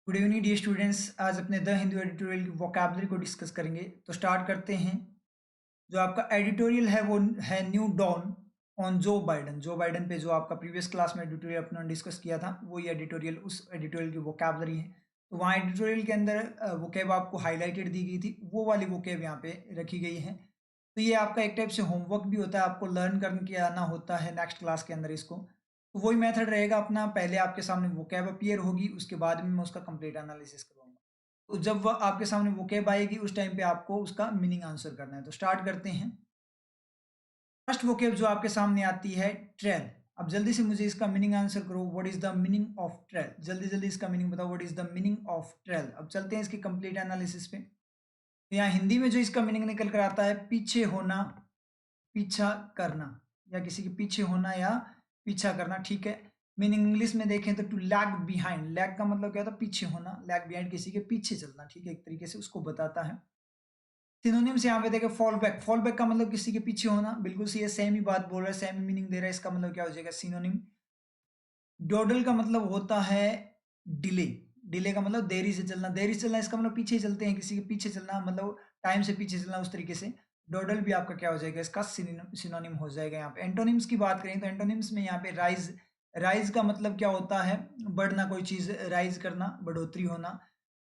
Good evening dear students. आज अपने the Hindu editorial की वोकैबुलरी को डिस्कस करेंगे। तो स्टार्ट करते हैं। जो आपका एडिटोरियल है वो है न्यू डॉन ऑन जो बाइडन। जो बाइडन पे जो आपका प्रीवियस क्लास में एडिटोरियल अपना डिस्कस किया था वही एडिटोरियल, उस एडिटोरियल की वोकैबुलरी है। तो वहाँ एडिटोरियल के अंदर वोकैब आपको हाईलाइटेड दी गई थी, वो वाली वोकैब यहाँ पे रखी गई है। तो ये आपका एक टाइप से होमवर्क भी होता है, आपको लर्न करके आना होता है नेक्स्ट क्लास के अंदर इसको। तो वही मेथड रहेगा अपना, पहले आपके सामने वोकैब अपीयर होगी, उसके बाद में मैं उसका कंप्लीट एनालिसिस करूंगा। तो जब वह आपके सामने वोकैब आएगी उस टाइम पे आपको उसका मीनिंग आंसर करना है। तो स्टार्ट करते हैं। फर्स्ट वोकैब जो आपके सामने आती है, ट्रेल। अब जल्दी से मुझे इसका मीनिंग आंसर करो। What is the meaning of trail? जल्दी जल्दी इसका मीनिंग बताओ। What is the meaning of trail? अब चलते हैं इसके कंप्लीट एनालिसिस पे। तो यहाँ हिंदी में जो इसका मीनिंग निकल कर आता है, पीछे होना, पीछा करना, या किसी के पीछे होना या पीछा करना। ठीक है। मीनिंग इंग्लिश में देखें तो टू लैग बिहाइंड। लैग का मतलब क्या होता है? पीछे होना। लैग बिहाइंड किसी के पीछे चलना। ठीक है, एक तरीके से उसको बताता है। सिनोनिम्स यहाँ पे देखें, फॉल बैक। फॉल बैक का मतलब किसी के पीछे होना। बिल्कुल सी सेम ही बात बोल रहा है, सेम ही मीनिंग दे रहा है। इसका मतलब क्या हो जाएगा? सिनोनिम। डोडल का मतलब होता है डिले। डिले का मतलब देरी से चलना। देरी से चलना इसका मतलब पीछे ही चलते हैं, किसी के पीछे चलना, मतलब टाइम से पीछे चलना, उस तरीके से। डोडल भी आपका क्या हो जाएगा? इसका सिनोनिम हो जाएगा। यहाँ पे एंटोनिम्स की बात करें तो एंटोनिम्स में यहाँ पे राइज। राइज का मतलब क्या होता है? बढ़ना, कोई चीज राइज करना, बढ़ोतरी होना।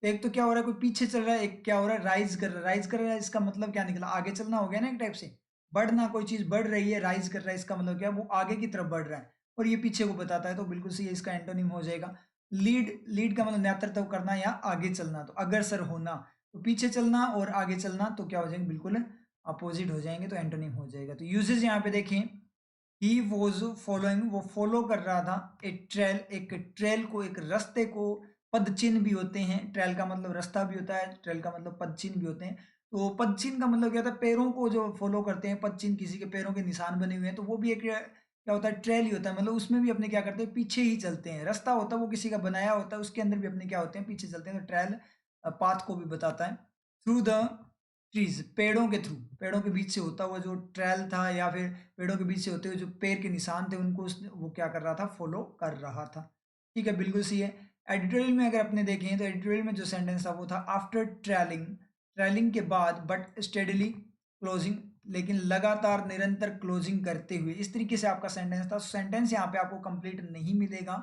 तो एक तो क्या हो रहा है, कोई पीछे चल रहा है, एक क्या हो रहा है, राइज कर रहा है। राइज कर रहा है इसका मतलब क्या निकला? आगे चलना हो गया ना, एक टाइप से। बढ़ना, कोई चीज बढ़ रही है, राइज कर रहा है, इसका मतलब क्या? वो आगे की तरफ बढ़ रहा है। और ये पीछे को बताता है, तो बिल्कुल सही इसका एंटोनिम हो जाएगा। लीड। लीड का मतलब नेतृत्व करना या आगे चलना। तो अग्रसर होना, तो पीछे चलना, और आगे चलना तो क्या हो जाएंगे? बिल्कुल अपोजिट हो जाएंगे, तो एंटोनिम हो जाएगा। तो यूजेज यहाँ पे देखें, ही वॉज फॉलोइंग, वो फॉलो कर रहा था ए ट्रेल। एक ट्रेल को, एक रास्ते को। पद चिन्ह भी होते हैं। ट्रेल का मतलब रास्ता भी होता है, ट्रेल का मतलब पद चिन्ह भी होते हैं। तो पद चिन्ह का मतलब क्या होता है? पैरों को जो फॉलो करते हैं, पद चिन्ह किसी के पैरों के निशान बने हुए हैं, तो वो भी एक क्या होता है? ट्रेल ही होता है। मतलब उसमें भी अपने क्या करते हैं? पीछे ही चलते हैं। रास्ता होता है वो किसी का बनाया होता है, उसके अंदर भी अपने क्या होते हैं? पीछे चलते हैं। तो ट्रेल पाथ को भी बताता है। थ्रू द ट्रीज, पेड़ों के थ्रू, पेड़ों के बीच से होता हुआ जो ट्रेल था, या फिर पेड़ों के बीच से होते हुए जो पैर के निशान थे, उनको वो क्या कर रहा था? फॉलो कर रहा था। ठीक है, बिल्कुल सही है। एडिटोरियल में अगर अपने देखें तो एडिटोरियल में जो सेंटेंस था वो था आफ्टर ट्रेलिंग। ट्रेलिंग के बाद, बट स्टेडली क्लोजिंग, लेकिन लगातार निरंतर क्लोजिंग करते हुए। इस तरीके से आपका सेंटेंस था। सेंटेंस यहाँ पे आपको कंप्लीट नहीं मिलेगा,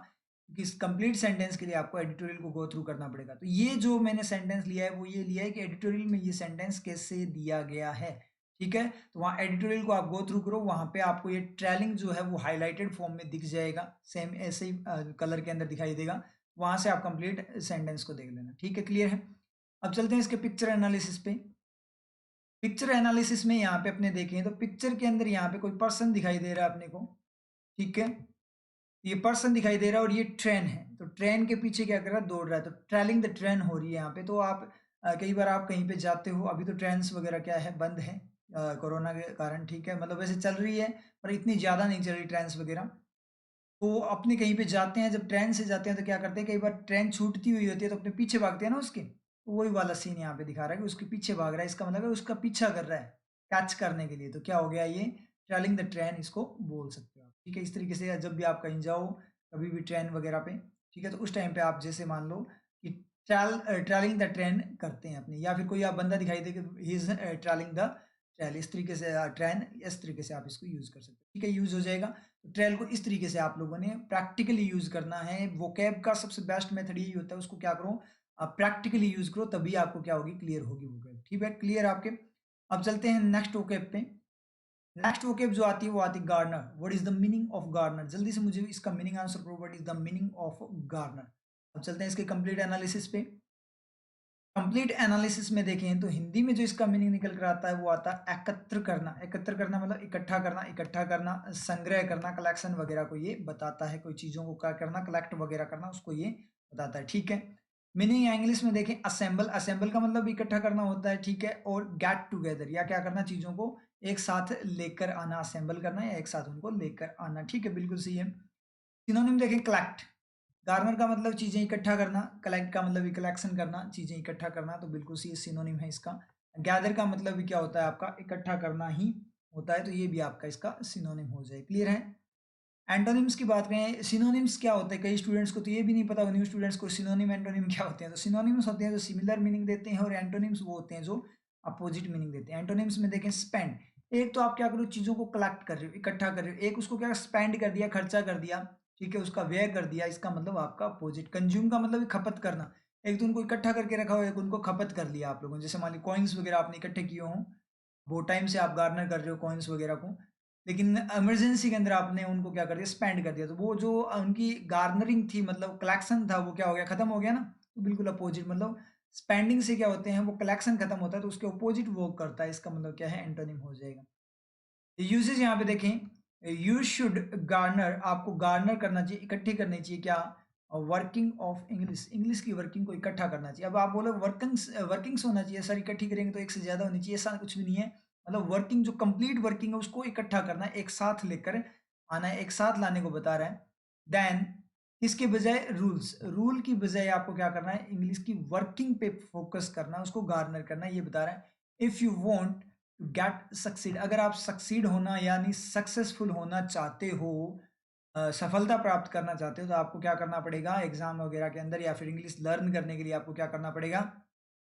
क्योंकि इस कंप्लीट सेंटेंस के लिए आपको एडिटोरियल को गो थ्रू करना पड़ेगा। तो ये जो मैंने सेंटेंस लिया है वो ये लिया है कि एडिटोरियल में ये सेंटेंस कैसे दिया गया है। ठीक है, तो वहाँ एडिटोरियल को आप गो थ्रू करो, वहाँ पे आपको ये ट्रेलिंग जो है वो हाईलाइटेड फॉर्म में दिख जाएगा, सेम ऐसे ही कलर के अंदर दिखाई देगा। वहां से आप कंप्लीट सेंटेंस को देख लेना। ठीक है, क्लियर है। अब चलते हैं इसके पिक्चर एनालिसिस पे। पिक्चर एनालिसिस में यहाँ पे अपने देखें तो पिक्चर के अंदर यहाँ पे कोई पर्सन दिखाई दे रहा है अपने को। ठीक है, ये पर्सन दिखाई दे रहा है और ये ट्रेन है। तो ट्रेन के पीछे क्या कर रहा है? दौड़ रहा है। तो ट्रेलिंग द ट्रेन हो रही है यहाँ पे। तो आप कई बार आप कहीं पे जाते हो, अभी तो ट्रेन वगैरह क्या है, बंद है कोरोना के कारण। ठीक है, मतलब वैसे चल रही है पर इतनी ज़्यादा नहीं चल रही ट्रेन वगैरह। तो अपने कहीं पे जाते हैं, जब ट्रेन से जाते हैं तो क्या करते हैं, कई बार ट्रेन छूटती हुई होती है तो अपने पीछे भागते हैं ना उसके। तो वही वाला सीन यहाँ पे दिखा रहा है कि उसके पीछे भाग रहा है। इसका मतलब है उसका पीछा कर रहा है कैच करने के लिए। तो क्या हो गया? ये ट्रेलिंग द ट्रेन इसको बोल सकते हो आप। ठीक है, इस तरीके से जब भी आप कहीं जाओ, कभी भी ट्रेन वगैरह पे, ठीक है, तो उस टाइम पे आप जैसे मान लो कि ट्रैवलिंग द ट्रेन करते हैं अपनी, या फिर कोई आप बंदा दिखाई दे कि he is travelling the trail, इस तरीके से ट्रेन, इस तरीके से आप इसको यूज कर सकते हैं। ठीक है, यूज हो जाएगा। तो ट्रेल को इस तरीके से आप लोगों ने प्रैक्टिकली यूज करना है। वोकैब का सबसे बेस्ट मेथड यही होता है, उसको क्या करो? आप प्रैक्टिकली यूज करो, तभी आपको क्या होगी? क्लियर होगी वोकैब। ठीक है, क्लियर आपके। अब चलते हैं नेक्स्ट वोकैब पे। नेक्स्ट वोकैब जो आती है वो आती है gardener. What is the meaning of gardener? जल्दी से मुझे इसका मीनिंग आंसर करो। What is the meaning of gardener? अब चलते हैं इसके कंप्लीट एनालिसिस पे। कंप्लीट एनालिसिस में देखें तो हिंदी में जो इसका मीनिंग निकल कर आता है वो आता है एकत्र करना। एकत्र करना मतलब इकट्ठा करना, इकट्ठा करना, संग्रह करना, कलेक्शन वगैरह को ये बताता है। कोई चीजों को क्या करना? कलेक्ट वगैरह करना, उसको ये बताता है। ठीक है, मीनिंग इंग्लिश में देखें, असेंबल। असेंबल का मतलब इकट्ठा करना होता है। ठीक है, और गेट टुगेदर, या क्या करना? चीजों को एक साथ लेकर आना, असेंबल करना या एक साथ उनको लेकर आना। ठीक है, बिल्कुल सही है। सिनोनिम देखें, कलेक्ट। गार्नर का मतलब चीजें इकट्ठा करना, कलेक्ट का मतलब कलेक्शन करना, चीजें इकट्ठा करना, तो बिल्कुल सी सिनोनिम है इसका। गैदर का मतलब भी क्या होता है? आपका इकट्ठा करना ही होता है। तो ये भी आपका इसका सिनोनिम हो जाए। क्लियर है। एंटोनिम्स की बात करें, सिनोनिम्स क्या होते हैं, कई स्टूडेंट्स को तो ये भी नहीं पता, न्यू स्टूडेंट्स को सिनोनिम एंटोनिम क्या होते हैं। तो सिनोनिम्स होते हैं जो सिमिलर मीनिंग देते हैं, और एंटोनिम्स वो होते हैं जो अपोजिट मीनिंग देते हैं। एंटोनिम्स में देखें स्पेंड, एक तो आप क्या करो, चीज़ों को कलेक्ट कर रहे हो, इकट्ठा कर रहे हो, एक उसको क्या स्पेंड कर दिया, खर्चा कर दिया, ठीक है, उसका व्यय कर दिया, इसका मतलब आपका अपोजिट। कंज्यूम का मतलब खपत करना, एक तो उनको इकट्ठा करके रखा हो, एक उनको खपत कर लिया आप लोगों ने। जैसे मान ली कॉइन्स वगैरह आपने इकट्ठे किए हों, बहुत टाइम से आप गार्नर कर रहे हो कॉइन्स वगैरह को, लेकिन इमरजेंसी के अंदर आपने उनको क्या कर दिया, स्पेंड कर दिया, तो वो जो उनकी गार्नरिंग थी, मतलब कलेक्शन था, वो क्या हो गया, खत्म हो गया ना। तो बिल्कुल अपोजिट, मतलब स्पेंडिंग से क्या होते हैं, वो कलेक्शन खत्म होता है, तो उसके अपोजिट वर्क करता है, इसका मतलब क्या है, एंटोनिम हो जाएगा। यूसेज यहाँ पे देखें, यू शुड गार्नर, आपको गार्नर करना चाहिए, इकट्ठी करनी चाहिए क्या, वर्किंग ऑफ इंग्लिश, इंग्लिश की वर्किंग को इकट्ठा करना चाहिए। अब आप बोलो वर्किंग्स होना चाहिए सर, इकट्ठी करेंगे तो एक से ज्यादा होनी चाहिए, ऐसा कुछ भी नहीं है। मतलब वर्किंग, जो कंप्लीट वर्किंग है उसको इकट्ठा करना है, एक साथ लेकर आना है, एक साथ लाने को बता रहा है। देन इसके बजाय रूल्स, रूल की बजाय आपको क्या करना है, इंग्लिश की वर्किंग पे फोकस करना है, उसको गार्नर करना है, ये बता रहा है। If you want get succeed, अगर आप सक्सीड होना यानी सक्सेसफुल होना चाहते हो, सफलता प्राप्त करना चाहते हो, तो आपको क्या करना पड़ेगा, एग्जाम वगैरह के अंदर या फिर इंग्लिश लर्न करने के लिए आपको क्या करना पड़ेगा,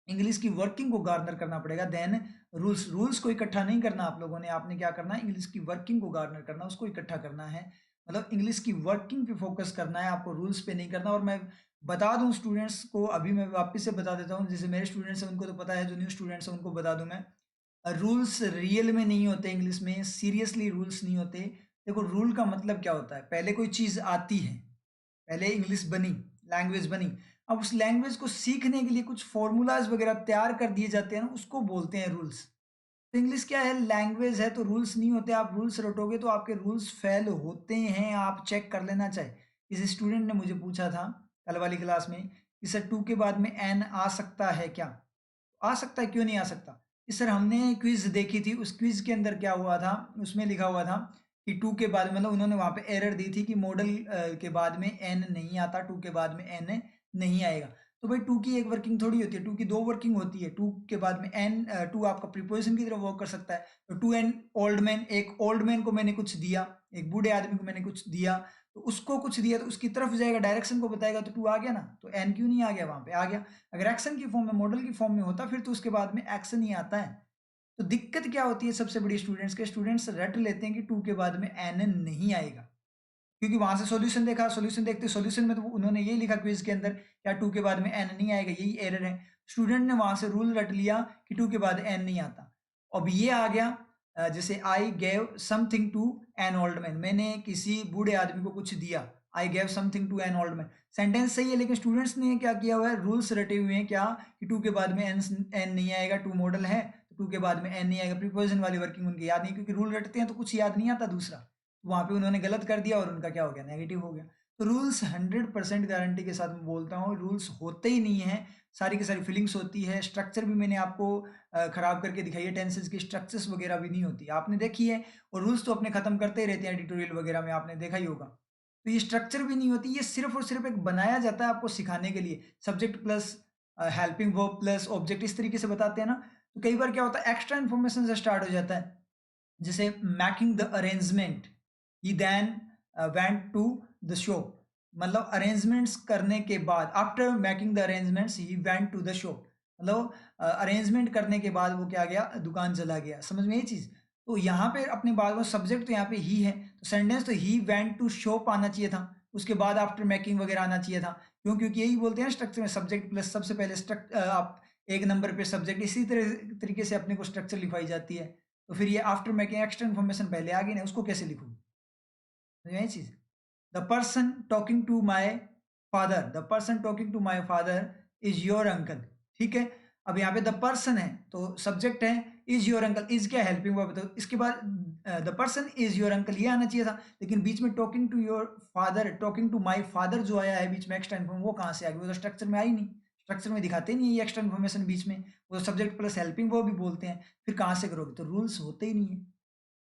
इंग्लिश की वर्किंग को गार्नर करना पड़ेगा। देन रूल्स, रूल्स को इकट्ठा नहीं करना आप लोगों ने, आपने क्या करना है, इंग्लिश की वर्किंग को गार्नर करना, उसको इकट्ठा करना है, मतलब इंग्लिश की वर्किंग पे फोकस करना है आपको, रूल्स पे नहीं करना। और मैं बता दूं स्टूडेंट्स को, अभी मैं वापस से बता देता हूँ, जैसे मेरे स्टूडेंट्स हैं उनको तो पता है, जो न्यू स्टूडेंट्स हैं उनको बता दूं मैं, रूल्स रियल में नहीं होते, इंग्लिश में सीरियसली रूल्स नहीं होते। देखो रूल का मतलब क्या होता है, पहले कोई चीज आती है, पहले इंग्लिश बनी, लैंग्वेज बनी, अब उस लैंग्वेज को सीखने के लिए कुछ फॉर्मूलाज वगैरह तैयार कर दिए जाते हैं ना, उसको बोलते हैं रूल्स। तो इंग्लिश क्या है, लैंग्वेज है, तो रूल्स नहीं होते, आप रूल्स रटोगे तो आपके रूल्स फेल होते हैं, आप चेक कर लेना। चाहिए किसी स्टूडेंट ने मुझे पूछा था कल वाली क्लास में कि सर टू के बाद में एन आ सकता है क्या, आ सकता है, क्यों नहीं आ सकता। कि सर हमने क्विज देखी थी, उस क्विज के अंदर क्या हुआ था, उसमें लिखा हुआ था कि टू के बाद, मतलब उन्होंने वहां पे एरर दी थी कि मॉडल के बाद में एन नहीं आता, टू के बाद में एन नहीं आएगा। तो भाई टू की एक वर्किंग थोड़ी होती है, टू की दो वर्किंग होती है, टू के बाद में एन, टू आपका प्रीपोजिशन की तरह वर्क कर सकता है। तो टू एन ओल्ड मैन, एक ओल्ड मैन को मैंने कुछ दिया, एक बूढ़े आदमी को मैंने कुछ दिया, तो उसको कुछ दिया तो उसकी तरफ जाएगा, डायरेक्शन को बताएगा, तो टू आ गया ना, तो एन क्यों नहीं आ गया, वहां पे आ गया। अगर एक्शन की फॉर्म में, मॉडल की फॉर्म में होता फिर तो उसके बाद में एक्शन ही आता है। तो दिक्कत क्या होती है सबसे बड़ी, स्टूडेंट्स के, स्टूडेंट्स रट लेते हैं कि टू के बाद में एन नहीं आएगा, क्योंकि वहां से सॉल्यूशन देखा, सॉल्यूशन देखते सॉल्यूशन में तो उन्होंने यही लिखा क्विज के अंदर, क्या टू के बाद में एन नहीं आएगा, यही एरर है। स्टूडेंट ने वहां से रूल रट लिया कि टू के बाद एन नहीं आता। अब ये आ गया, जैसे I gave something to an old man, मैंने किसी बूढ़े आदमी को कुछ दिया, I gave something to an old man, sentence सही है, लेकिन स्टूडेंट्स ने क्या किया हुआ है, रूल्स रटे हुए हैं क्या, कि टू के बाद में एन नहीं आएगा, टू मॉडल है, टू के बाद में एन नहीं आएगा, प्रीपोजिशन वाली वर्किंग उनकी याद नहीं, क्योंकि रूल रटते हैं तो कुछ याद नहीं आता दूसरा, वहां पे उन्होंने गलत कर दिया और उनका क्या हो गया, नेगेटिव हो गया। तो रूल्स 100% गारंटी के साथ मैं बोलता हूँ, रूल्स होते ही नहीं है, सारी की सारी फीलिंग्स होती है, स्ट्रक्चर भी मैंने आपको खराब करके दिखाई है, टेंसेस की स्ट्रक्चर्स वगैरह भी नहीं होती, आपने देखी है। और रूल्स तो अपने खत्म करते ही रहते हैं, एडिटोरियल वगैरह में आपने देखा ही होगा। तो ये स्ट्रक्चर भी नहीं होती, ये सिर्फ और सिर्फ एक बनाया जाता है आपको सिखाने के लिए, subject plus helping verb plus object, इस तरीके से बताते हैं ना। तो कई बार क्या होता है, एक्स्ट्रा इन्फॉर्मेशन से स्टार्ट हो जाता है, जैसे making the arrangement, he then went to the shop, मतलब अरेंजमेंट्स करने के बाद, after making the arrangements he went to the shop, मतलब अरेंजमेंट करने के बाद वो क्या गया, दुकान चला गया, समझ में ये चीज। तो यहाँ पे अपनी बात में सब्जेक्ट तो यहाँ पे ही है, तो सेंटेंस तो ही वेंट टू शॉप आना चाहिए था, उसके बाद आफ्टर मेकिंग वगैरह आना चाहिए था। क्यों, क्योंकि यही बोलते हैं स्ट्रक्चर में, सब्जेक्ट प्लस सबसे पहले आप एक नंबर पे सब्जेक्ट, इसी तरह तरीके से अपने को स्ट्रक्चर लिखवाई जाती है। तो फिर ये आफ्टर मेकिंग एक्स्ट्रा इन्फॉर्मेशन पहले आ गई ना, उसको कैसे लिखूंगी, यही चीज। The person talking to my father, the person talking to my father is your uncle, ठीक है। अब यहाँ पे द पर्सन है तो सब्जेक्ट है, इज योर अंकल, इज क्या हेल्पिंग वर्ब, तो इसके बाद the person is your uncle ये आना चाहिए था, लेकिन बीच में talking to your father, talking to my father जो आया है बीच में एक्स्ट्रा इन्फॉर्म, वो कहाँ से आ गई, वो तो स्ट्रक्चर में आई नहीं, स्ट्रक्चर में दिखाते नहीं है ये एक्स्ट्रा इन्फॉर्मेशन बीच में, वो सब्जेक्ट प्लस हेल्पिंग वर्ब भी बोलते हैं, फिर कहाँ से करोगे, तो रूल्स होते ही नहीं है,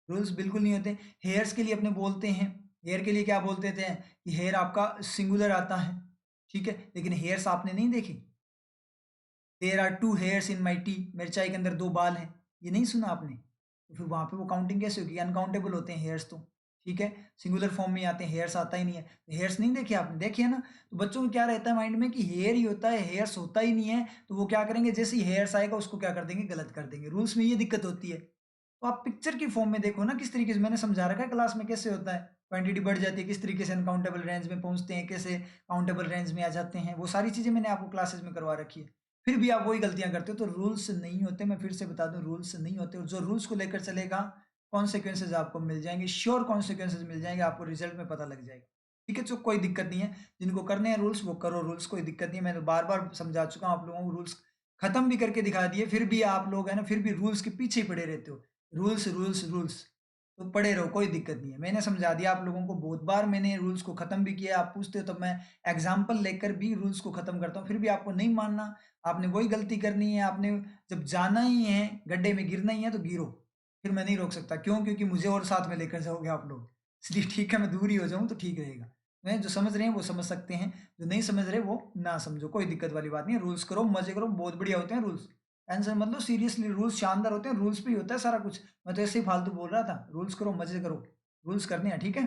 रूल्स बिल्कुल नहीं होते। हेयर्स के लिए अपने बोलते हैं, हेयर के लिए क्या बोलते थे कि हेयर आपका सिंगुलर आता है, ठीक है, लेकिन हेयर्स आपने नहीं देखे, there are two hairs in my tea, मेरे चाय के अंदर दो बाल हैं, ये नहीं सुना आपने, तो फिर वहां पे वो काउंटिंग कैसे होगी, अनकाउंटेबल होते हैं हेयर्स तो, ठीक है, सिंगुलर फॉर्म में आते हैं, हेयर्स आता ही नहीं है। हेयर्स नहीं देखे आपने, देखे है ना? तो बच्चों को क्या रहता है माइंड में कि हेयर ही होता है, हेयर्स होता ही नहीं है, तो वो क्या करेंगे, जैसे ही हेयर्स आएगा उसको क्या कर देंगे, गलत कर देंगे। रूल्स में ये दिक्कत होती है। तो आप पिक्चर की फॉर्म में देखो ना, किस तरीके से मैंने समझा रखा है क्लास में कैसे होता है, क्वांटिटी बढ़ जाती है, किस तरीके से अनकाउंटेबल रेंज में पहुंचते हैं, कैसे काउंटेबल रेंज में आ जाते हैं, वो सारी चीजें मैंने आपको क्लासेस में करवा रखी है। फिर भी आप वही गलतियां करते हो, तो रूल्स नहीं होते। मैं फिर से बता दूं, रूल्स नहीं होते, और जो रूल्स को लेकर चलेगा, कॉन्सिक्वेंसेज आपको मिल जाएंगे, श्योर कॉन्सिक्वेंसेज मिल जाएंगे, आपको रिजल्ट में पता लग जाएगा। ठीक है, तो कोई दिक्कत नहीं है, जिनको करने हैं रूल्स वो करो रूल्स, कोई दिक्कत नहीं है। मैंने बार बार समझा चुका हूँ आप लोगों को, रूल्स खत्म भी करके दिखा दिए, फिर भी आप लोग है ना, फिर भी रूल्स के पीछे ही पड़े रहते हो। रूल्स रूल्स रूल्स, तो पढ़े रहो, कोई दिक्कत नहीं है। मैंने समझा दिया आप लोगों को, बहुत बार मैंने रूल्स को खत्म भी किया। आप पूछते हो तो मैं एग्जाम्पल लेकर भी रूल्स को खत्म करता हूँ, फिर भी आपको नहीं मानना, आपने वही गलती करनी है। आपने जब जाना ही है, गड्ढे में गिरना ही है, तो गिरो, फिर मैं नहीं रोक सकता। क्यों? क्योंकि मुझे और साथ में लेकर जाओगे आप लोग, इसलिए ठीक है, मैं दूर ही हो जाऊँ तो ठीक रहेगा। मैं जो समझ रहे हैं वो समझ सकते हैं, जो नहीं समझ रहे वो ना समझो, कोई दिक्कत वाली बात नहीं है। रूल्स करो, मजे करो, बहुत बढ़िया होते हैं रूल्स। टेंशन मतलब सीरियसली, रूल्स शानदार होते हैं, रूल्स पे ही होता है सारा कुछ। मैं तो ऐसे ही फालतू बोल रहा था, रूल्स करो, मजे करो, रूल्स करने हैं, ठीक है।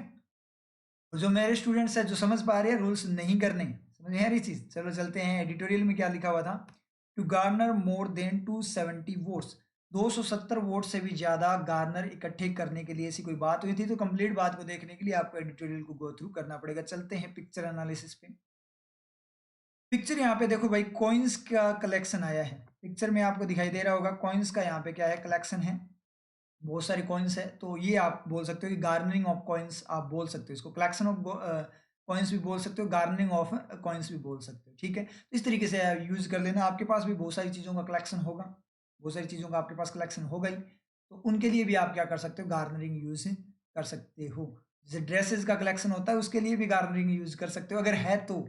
और जो मेरे स्टूडेंट्स हैं जो समझ पा रहे हैं, रूल्स नहीं करने, समझ में आ रही चीज। चलो चलते हैं, एडिटोरियल में क्या लिखा हुआ था, to garner more than 270 votes, 270 vote से भी ज्यादा गार्नर इकट्ठे करने के लिए ऐसी कोई बात हुई थी। तो कंप्लीट बात को देखने के लिए आपको एडिटोरियल को गो थ्रू करना पड़ेगा। चलते हैं पिक्चर एनालिसिस पे। पिक्चर यहाँ पे देखो भाई, कॉइन्स का कलेक्शन आया है। पिक्चर में आपको दिखाई दे रहा होगा, कॉइन्स का यहाँ पे क्या है, कलेक्शन है, बहुत सारे कॉइन्स है। तो ये आप बोल सकते हो कि गार्नरिंग ऑफ कॉइन्स आप बोल सकते हो, इसको कलेक्शन ऑफ कॉइन्स भी बोल सकते हो, गार्नरिंग ऑफ कॉइन्स भी बोल सकते हो। ठीक है, तो इस तरीके से यूज कर लेना। आपके पास भी बहुत सारी चीज़ों का कलेक्शन होगा, बहुत सारी चीज़ों का आपके पास कलेक्शन होगा ही, तो उनके लिए भी आप क्या कर सकते हो, गार्नरिंग यूज कर सकते हो। जैसे ड्रेसेस का कलेक्शन होता है, उसके लिए भी गार्नरिंग यूज कर सकते हो, अगर है तो।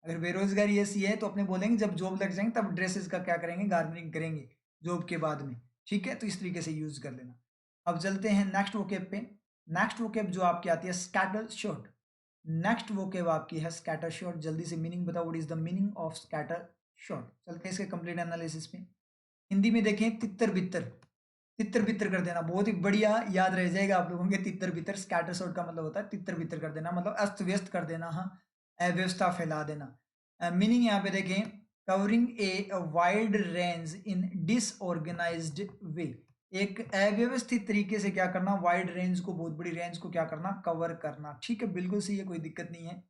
अगर बेरोजगारी ऐसी है तो अपने बोलेंगे जब जॉब लग जाएंगे तब ड्रेसेस का क्या करेंगे, गार्नरिंग करेंगे जॉब के बाद में। ठीक है, तो इस तरीके से यूज कर लेना। अब चलते हैं नेक्स्ट वोकेब पे। नेक्स्ट वोकेब जो आपकी आती है, स्कैटर शॉट। नेक्स्ट वोकेब आपकी है स्कैटर शॉट। जल्दी से मीनिंग बताओ, what is the meaning of scatter shot. चलते हैं इसके कंप्लीट एनालिसिस पे। हिंदी में देखें, तितर बितर, तितर बितर कर देना, बहुत ही बढ़िया याद रह जाएगा आप लोगों के। तितर बितर, स्कैटर शॉट का मतलब होता है तितर बितर कर देना, मतलब अस्त व्यस्त कर देना, हाँ, अव्यवस्था फैला देना। मीनिंग यहाँ पे देखें, covering a wide range in disorganised way, एक अव्यवस्थित तरीके से क्या करना, वाइड रेंज को, बहुत बड़ी रेंज को क्या करना, कवर करना। ठीक है, बिल्कुल सही है, कोई दिक्कत नहीं है।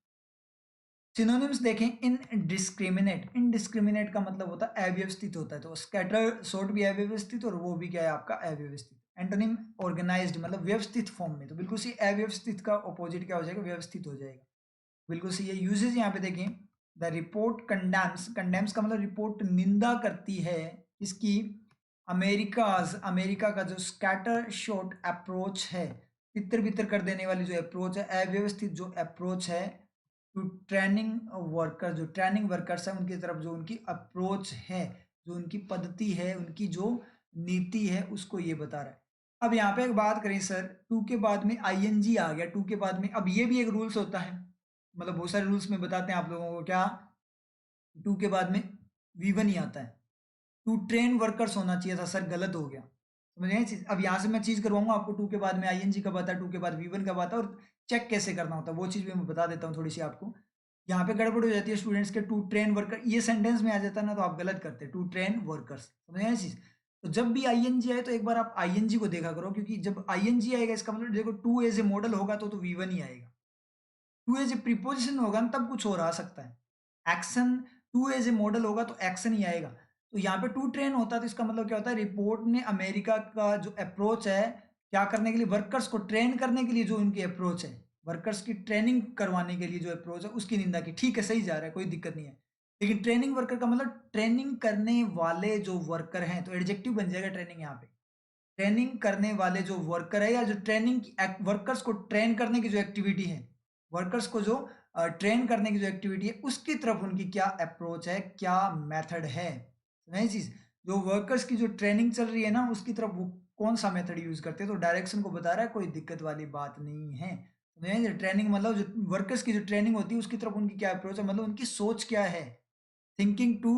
सिनोनिम्स देखें, इनडिस्क्रिमिनेट, इनडिस्क्रिमिनेट का मतलब होता है अव्यवस्थित होता है, तो स्कैटर शॉट भी अव्यवस्थित और वो भी क्या है आपका, अव्यवस्थित। एंटोनिम ऑर्गेनाइज्ड, मतलब व्यवस्थित फॉर्म में, तो बिल्कुल सही, अव्यवस्थित का ऑपोजिट क्या हो जाएगा, व्यवस्थित हो जाएगा, बिल्कुल सही है। यूजेज यहाँ पे देखें, द रिपोर्ट कंडेम्स, कंडेम्स का मतलब रिपोर्ट निंदा करती है, इसकी, अमेरिकाज, अमेरिका का जो स्कैटर शॉट अप्रोच है, तितर बितर कर देने वाली जो अप्रोच है, अव्यवस्थित जो अप्रोच है, टू ट्रेनिंग वर्कर, जो ट्रेनिंग वर्कर्स है उनकी तरफ जो उनकी अप्रोच है, जो उनकी पद्धति है, उनकी जो नीति है, उसको ये बता रहा है। अब यहाँ पे एक बात करें सर, टू के बाद में आईएनजी आ गया, टू के बाद में, अब ये भी एक रूल्स होता है, मतलब बहुत सारे रूल्स में बताते हैं आप लोगों को, क्या, टू के बाद में वी1 ही आता है। टू ट्रेन वर्कर्स होना चाहिए था सर, गलत हो गया, समझ गए चीज। अब यहाँ से मैं चीज करवाऊंगा आपको, टू के बाद में आईएनजी कब आता है, टू के बाद वी1 कब आता है, और चेक कैसे करना होता है, वो चीज भी मैं बता देता हूँ थोड़ी सी आपको। यहाँ पे गड़बड़ हो जाती है स्टूडेंट्स के, टू ट्रेन वर्कर ये सेंटेंस में आ जाता है ना, तो आप गलत करते हैं, टू ट्रेन वर्कर्स, समझ गए चीज। तो जब भी आईएनजी आए तो एक बार आप आईएनजी को देखा करो, क्योंकि जब आईएनजी आएगा इसका मतलब देखो, टू एज ए मॉडल होगा तो वी1 ही आएगा। टू एज ए प्रीपोजिशन होगा ना तब कुछ और आ सकता है। Action, to as a model होगा तो एक्शन ही आएगा। तो यहाँ पे टू ट्रेन होता है, तो इसका मतलब क्या होता है, रिपोर्ट ने अमेरिका का जो अप्रोच है, क्या करने के लिए, वर्कर्स को ट्रेन करने के लिए जो उनकी अप्रोच है, वर्कर्स की ट्रेनिंग करवाने के लिए जो अप्रोच है, उसकी निंदा की। ठीक है, सही जा रहा है, कोई दिक्कत नहीं है। लेकिन ट्रेनिंग वर्कर का मतलब ट्रेनिंग करने वाले जो वर्कर हैं, तो एडजेक्टिव बन जाएगा ट्रेनिंग यहाँ पे। ट्रेनिंग करने वाले जो वर्कर है, या जो ट्रेनिंग वर्कर्स को ट्रेन करने की जो एक्टिविटी है, वर्कर्स को जो ट्रेन करने की जो एक्टिविटी है, उसकी तरफ उनकी क्या अप्रोच है, क्या मेथड है, नई चीज। जो वर्कर्स की जो ट्रेनिंग चल रही है ना, उसकी तरफ वो कौन सा मेथड यूज करते हैं, तो डायरेक्शन को बता रहा है, कोई दिक्कत वाली बात नहीं है। ट्रेनिंग मतलब जो वर्कर्स की जो ट्रेनिंग होती है उसकी तरफ उनकी क्या अप्रोच है, मतलब उनकी सोच क्या है। Thinking to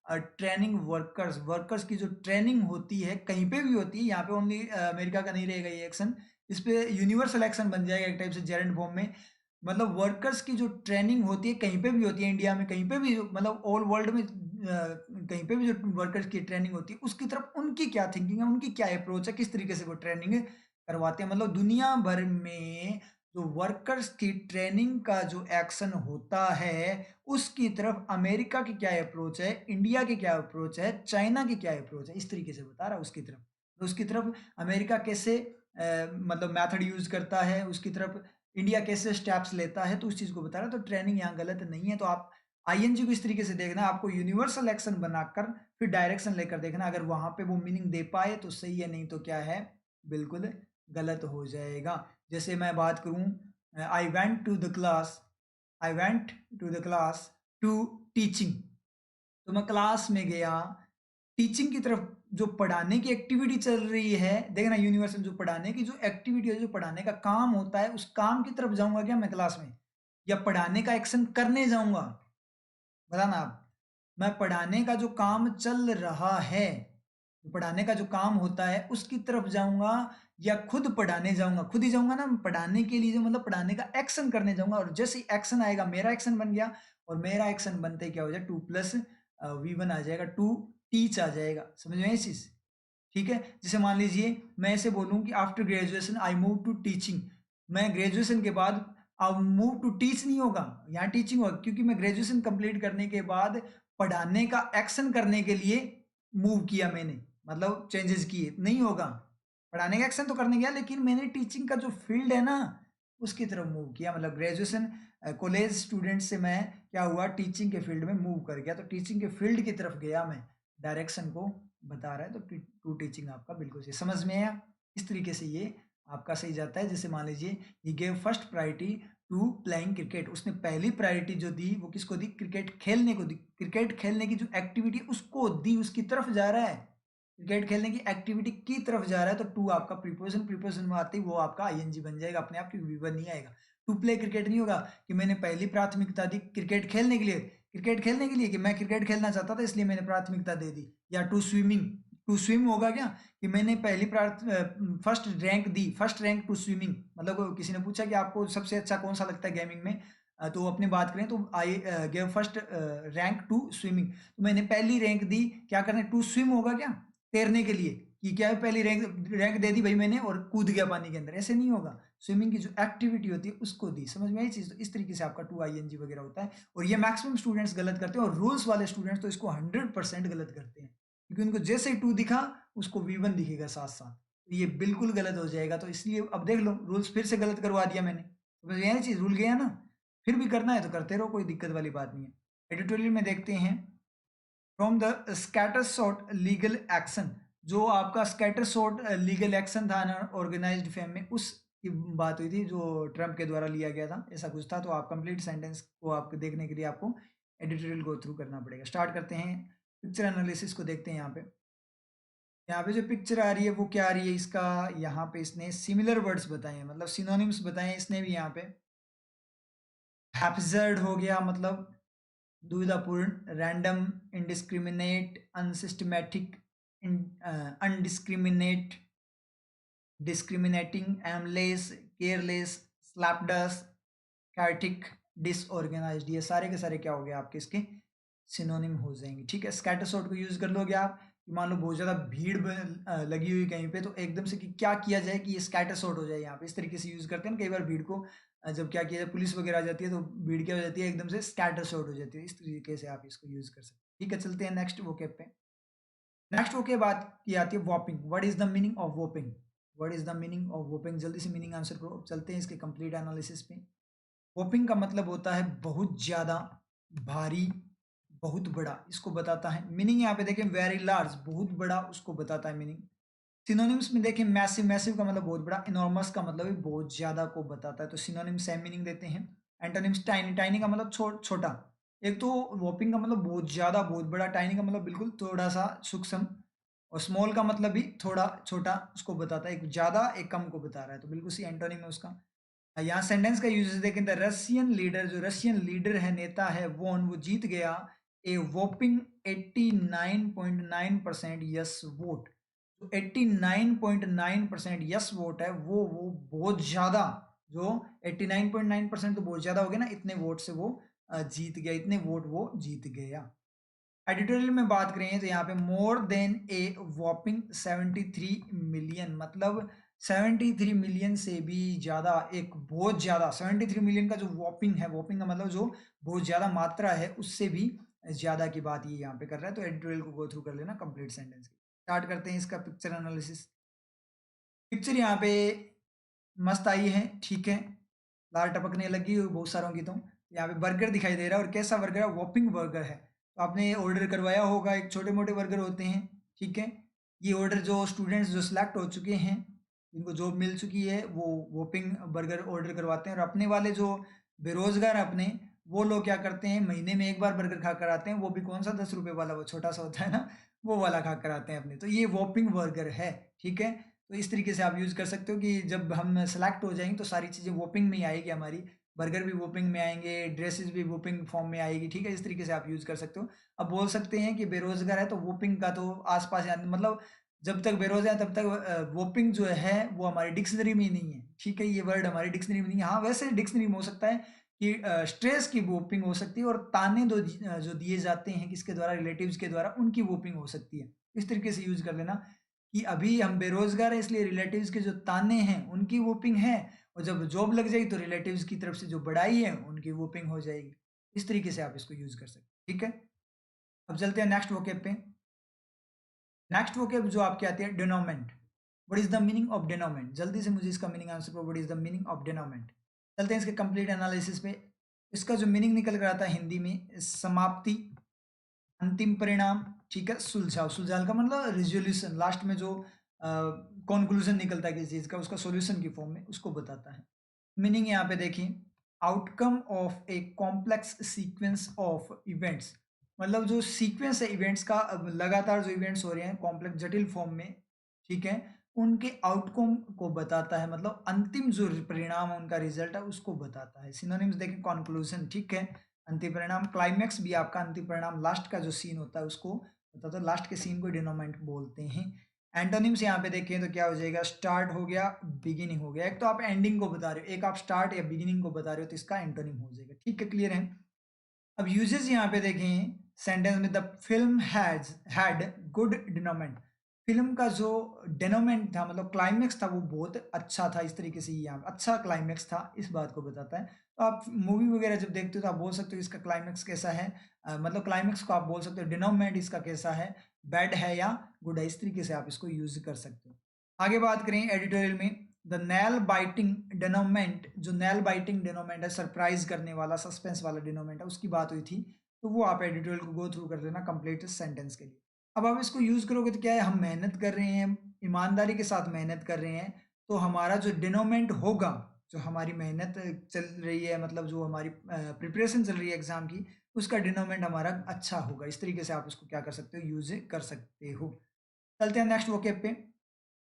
training workers, workers की जो ट्रेनिंग होती है, कहीं पे भी होती है, यहाँ पे ओनली अमेरिका का नहीं रहेगा ये एक्शन, इस पे यूनिवर्सल एक्शन बन जाएगा एक टाइप से जेरेंट फॉर्म में। मतलब वर्कर्स की जो ट्रेनिंग होती है कहीं पे भी होती है, इंडिया में कहीं पे भी, मतलब ऑल वर्ल्ड में कहीं पे भी जो वर्कर्स की ट्रेनिंग होती है उसकी तरफ उनकी क्या थिंकिंग है, उनकी क्या अप्रोच है, किस तरीके से वो ट्रेनिंग करवाते हैं। मतलब दुनिया भर में जो वर्कर्स की ट्रेनिंग का जो एक्शन होता है उसकी तरफ अमेरिका की क्या अप्रोच है, इंडिया की क्या अप्रोच है, चाइना की क्या अप्रोच है, इस तरीके से बता रहा है उसकी तरफ। तो उसकी तरफ अमेरिका कैसे मतलब मेथड यूज करता है, उसकी तरफ इंडिया कैसे स्टेप्स लेता है, तो उस चीज को बता रहा है। तो ट्रेनिंग यहाँ गलत नहीं है। तो आप आईएनजी को इस तरीके से देखना, आपको यूनिवर्सल एक्शन बनाकर फिर डायरेक्शन लेकर देखना, अगर वहां पे वो मीनिंग दे पाए तो सही है, नहीं तो क्या है, बिल्कुल गलत हो जाएगा। जैसे मैं बात करूं, I went to the class, I went to the class to teaching, तो मैं क्लास में गया, टीचिंग की तरफ जो पढ़ाने की एक्टिविटी चल रही है, देखना यूनिवर्सल जो पढ़ाने की जो एक्टिविटी है, जो पढ़ाने का काम होता है, उस काम की तरफ जाऊंगा क्या मैं क्लास में, या पढ़ाने का एक्शन करने जाऊंगा, बताना आप। मैं पढ़ाने का जो काम चल रहा है, पढ़ाने का जो काम होता है उसकी तरफ जाऊंगा, या खुद पढ़ाने जाऊंगा, खुद ही जाऊंगा ना पढ़ाने के लिए, जो मतलब पढ़ाने का एक्शन करने जाऊंगा। और जैसे ही एक्शन आएगा मेरा एक्शन बन गया, और मेरा एक्शन बनते ही क्या हो जाए, 2+V1 आ जाएगा, टू टीच आ जाएगा। समझ में ये चीज? ठीक है। जैसे मान लीजिए मैं ऐसे बोलूं कि after graduation I move to teaching, मैं ग्रेजुएशन के बाद अब मूव टू टीच नहीं होगा, यहाँ टीचिंग होगा, क्योंकि मैं ग्रेजुएशन कंप्लीट करने के बाद पढ़ाने का एक्शन करने के लिए मूव किया मैंने, मतलब चेंजेस किए, नहीं होगा। पढ़ाने का एक्शन तो करने गया, लेकिन मैंने टीचिंग का जो फील्ड है ना उसकी तरफ मूव किया, मतलब ग्रेजुएशन कॉलेज स्टूडेंट से मैं क्या हुआ, टीचिंग के फील्ड में मूव कर गया, तो टीचिंग के फील्ड की तरफ गया मैं, डायरेक्शन को बता रहा है। तो टू टीचिंग आपका बिल्कुल सही, समझ में आया? इस तरीके से ये आपका सही जाता है। जैसे मान लीजिए he gave first priority to playing cricket, उसने पहली प्रायोरिटी जो दी वो किसको दी, क्रिकेट खेलने को दी, क्रिकेट खेलने की जो एक्टिविटी उसको दी, उसकी तरफ जा रहा है, क्रिकेट खेलने की एक्टिविटी की तरफ जा रहा है। तो टू आपका प्रीपोजिशन, प्रीपोजिशन में आते ही वो आपका आईएनजी बन जाएगा अपने आप, क्योंकि वी1 नहीं आएगा। टू प्ले क्रिकेट नहीं होगा कि मैंने पहली प्राथमिकता दी क्रिकेट खेलने के लिए, क्रिकेट खेलने के लिए कि मैं क्रिकेट खेलना चाहता था इसलिए मैंने प्राथमिकता दे दी। या टू स्विमिंग, टू स्विम होगा क्या कि मैंने पहली first rank the, first rank to swimming, मतलब किसी ने पूछा कि आपको सबसे अच्छा कौन सा लगता है गेमिंग में, तो अपनी बात करें तो I gave first rank to swimming, तो मैंने पहली रैंक दी क्या करने, टू स्विम होगा क्या, तैरने के लिए, कि क्या है पहली रैंक रैंक दे दी भाई मैंने और कूद गया पानी के अंदर, ऐसे नहीं होगा। स्विमिंग की जो एक्टिविटी होती है उसको दी, समझ में आई चीज? तो इस तरीके से आपका टू आईएनजी वगैरह होता है, और ये मैक्सिमम स्टूडेंट्स गलत करते हैं, और रूल्स वाले स्टूडेंट्स तो इसको 100% गलत करते हैं, क्योंकि उनको जैसे ही टू दिखा उसको वी1 दिखेगा साथ साथ, तो ये बिल्कुल गलत हो जाएगा। तो इसलिए अब देख लो रूल्स फिर से गलत करवा दिया मैंने, तो बस यही चीज रूल गया ना, फिर भी करना है तो करते रहो, कोई दिक्कत वाली बात नहीं है। एडिटोरियल में देखते हैं, from the scatter shot legal action, जो आपका स्कैटर शॉट लीगल एक्शन था ना ऑर्गेनाइज्ड फेम में, उस की बात हुई थी जो ट्रम्प के द्वारा लिया गया था, ऐसा कुछ था। तो आप कंप्लीट सेंटेंस को आपको देखने के लिए आपको एडिटोरियल गो थ्रू करना पड़ेगा। स्टार्ट करते हैं, पिक्चर एनालिसिस को देखते हैं। यहाँ पे जो पिक्चर आ रही है वो क्या आ रही है इसका, यहाँ पे इसने सिमिलर वर्ड्स बताए हैं, मतलब सिनोनिम्स बताए हैं इसने भी। यहाँ पे हैप्जर्ड हो गया, मतलब दुविधापूर्ण, random, indiscriminate, unsystematic, undiscriminate, discriminating, aimless, careless, slapdash, chaotic, disorganised, ये सारे के सारे क्या हो गए आपके इसके सिनोनिम हो जाएंगे। ठीक है। स्कैटर शॉट को यूज कर लोगे आप कि मान लो बहुत ज्यादा भीड़ लगी हुई कहीं पे, तो एकदम से कि क्या किया जाए कि ये स्कैटर शॉट हो जाए, यहाँ पे इस तरीके से यूज करते हैं कई बार भीड़ को। जब क्या किया जाए, पुलिस वगैरह आ जाती है तो भीड़ क्या हो जाती है, एकदम से स्कैटर शॉट हो जाती है, इस तरीके से आप इसको यूज कर सकते हैं। ठीक है, चलते हैं नेक्स्ट वोकेब पे। नेक्स्ट वोकेब बात की आती है whopping. What is the meaning of whopping, what is the meaning of whopping, जल्दी से मीनिंग आंसर करो। चलते हैं इसके कंप्लीट एनालिसिस पे। वॉपिंग का मतलब होता है बहुत ज्यादा, भारी, बहुत बड़ा, इसको बताता है। मीनिंग यहाँ पे देखें वेरी लार्ज, बहुत बड़ा, उसको बताता है मीनिंग। सिनोनिम्स में देखें मैसिव, मैसिव का मतलब बहुत बड़ा, इनॉर्मस का मतलब भी बहुत ज्यादा को बताता है, तो सिनोनिम सेम मीनिंग देते हैं। एंटोनिम्स टाइनी, टाइनी का मतलब छोटा। एक तो वॉपिंग का मतलब बहुत ज्यादा बहुत बड़ा, टाइनी का मतलब बिल्कुल थोड़ा सा सूक्ष्म, और स्मॉल का मतलब भी थोड़ा छोटा, उसको बताता है। एक ज्यादा एक कम को बता रहा है, तो बिल्कुल सी एंटोनिम है उसका। यहाँ सेंटेंस का यूजेस देखें, द रशियन लीडर, जो रशियन लीडर है, नेता है, वो जीत गया ए वोपिंग 89.9% यस वोट, तो 89.9% यस वोट है, वो बहुत ज़्यादा, जो 89.9% तो बहुत ज़्यादा हो गया ना, इतने वोट से वो जीत गया, इतने वोट वो जीत गया। एडिटोरियल में बात करें तो यहाँ पे मोर देन ए वॉपिंग 73 मिलियन, मतलब 73 मिलियन से भी ज़्यादा, एक बहुत ज़्यादा 73 मिलियन का जो वॉपिंग है, वॉपिंग का मतलब जो बहुत ज़्यादा मात्रा है, उससे भी ज़्यादा की बात ये यहाँ पे कर रहा है। तो एडिटोरियल को गो थ्रू कर लेना कंप्लीट सेंटेंस की। स्टार्ट करते हैं इसका पिक्चर एनालिसिस। पिक्चर यहाँ पे मस्त आई है, ठीक है, लार टपकने लगी बहुत सारों की। तो यहाँ पे बर्गर दिखाई दे रहा है, और कैसा बर्गर है, वॉपिंग बर्गर है। तो आपने ऑर्डर करवाया होगा, एक छोटे मोटे बर्गर होते हैं, ठीक है। ये ऑर्डर जो स्टूडेंट्स जो सिलेक्ट हो चुके हैं, जिनको जॉब मिल चुकी है, वो वॉपिंग बर्गर ऑर्डर करवाते हैं। और अपने वाले जो बेरोजगार अपने, वो लोग क्या करते हैं, महीने में एक बार बर्गर खा कर आते हैं, वो भी कौन सा 10 रुपए वाला, वो छोटा सा होता है ना, वो वाला खा कर आते हैं अपने। तो ये वॉपिंग बर्गर है, ठीक है। तो इस तरीके से आप यूज़ कर सकते हो कि जब हम सेलेक्ट हो जाएंगे तो सारी चीज़ें वोपिंग में ही आएगी हमारी, बर्गर भी वोपिंग में आएंगे, ड्रेसेस भी वोपिंग फॉर्म में आएगी, ठीक है। इस तरीके से आप यूज़ कर सकते हो। अब बोल सकते हैं कि बेरोजगार है तो वोपिंग का तो आसपास मतलब जब तक बेरोजगार है तब तक वोपिंग जो है वो हमारी डिक्शनरी में ही नहीं है, ठीक है। ये वर्ड हमारी डिक्शनरी में नहीं है। हाँ, वैसे डिक्शनरी में हो सकता है कि स्ट्रेस की वोपिंग हो सकती है, और ताने जो दिए जाते हैं किसके द्वारा, रिलेटिव्स के द्वारा, उनकी वोपिंग हो सकती है। इस तरीके से यूज कर लेना कि अभी हम बेरोजगार हैं, इसलिए रिलेटिव्स के जो ताने हैं उनकी वोपिंग है, और जब जॉब लग जाएगी तो रिलेटिव्स की तरफ से जो बढ़ाई है उनकी वोपिंग हो जाएगी। इस तरीके से आप इसको यूज कर सकते हैं, ठीक है। अब चलते हैं नेक्स्ट वोकेब पे। नेक्स्ट वोकेब जो आपकी आती है denouement. What is the meaning of denouement? जल्दी से मुझे इसका मीनिंग आंसर करो, what is the meaning of denouement. चलते हैं इसके कंप्लीट एनालिसिस पे। इसका जो मीनिंग निकल कर आता है हिंदी में, समाप्ति, अंतिम परिणाम, ठीक है, सुलझाव। सुलझाव का मतलब रिजोल्यूशन, लास्ट में जो कंक्लूजन निकलता है किसी चीज का, उसका सॉल्यूशन की फॉर्म में, उसको बताता है। मीनिंग यहाँ पे देखिए, outcome of a complex sequence of events, मतलब जो सीक्वेंस है इवेंट्स का, अब लगातार जो इवेंट्स हो रहे हैं कॉम्प्लेक्स जटिल फॉर्म में, ठीक है, उनके आउटकम को बताता है, मतलब अंतिम जो परिणाम है उनका रिजल्ट है उसको बताता है। सिनोनिम्स देखें, कॉन्क्लूजन, ठीक है, अंतिम परिणाम, क्लाइमैक्स भी आपका अंतिम परिणाम, लास्ट का जो सीन होता है उसको बताता है, लास्ट के सीन को डिनोमेंट बोलते हैं। एंटोनिम्स यहाँ पे देखें तो क्या हो जाएगा, स्टार्ट हो गया, बिगिनिंग हो गया। एक तो आप एंडिंग को बता रहे हो, एक आप स्टार्ट या बिगिनिंग को बता रहे हो, तो इसका एंटोनिम हो जाएगा, ठीक है, क्लियर है। अब यूजेस यहाँ पे देखें, सेंटेंस में the film had good denouement, film का जो डिनोमेंट था, मतलब क्लाइमेक्स था, वो बहुत अच्छा था। इस तरीके से यहाँ अच्छा क्लाइमेक्स था, इस बात को बताता है। तो आप मूवी वगैरह जब देखते हो तो आप बोल सकते हो इसका क्लाइमेक्स कैसा है, मतलब क्लाइमेक्स को आप बोल सकते हो डिनोमेंट इसका कैसा है, बैड है या गुड है। इस तरीके से आप इसको यूज कर सकते हो। आगे बात करें एडिटोरियल में, द नेल बाइटिंग डिनोमेंट, जो नेल बाइटिंग डिनोमेंट है, सरप्राइज करने वाला, सस्पेंस वाला डिनोमेंट है, उसकी बात हुई थी। तो वो आप एडिटोरियल को गो थ्रू कर लेना कंप्लीट सेंटेंस के लिए। अब आप इसको यूज करोगे तो क्या है, हम मेहनत कर रहे हैं, ईमानदारी के साथ मेहनत कर रहे हैं, तो हमारा जो डिनोमेंट होगा, जो हमारी मेहनत चल रही है, मतलब जो हमारी प्रिपरेशन चल रही है एग्जाम की, उसका डिनोमेंट हमारा अच्छा होगा। इस तरीके से आप इसको क्या कर सकते हो, यूज कर सकते हो। चलते हैं नेक्स्ट वोकेब पे।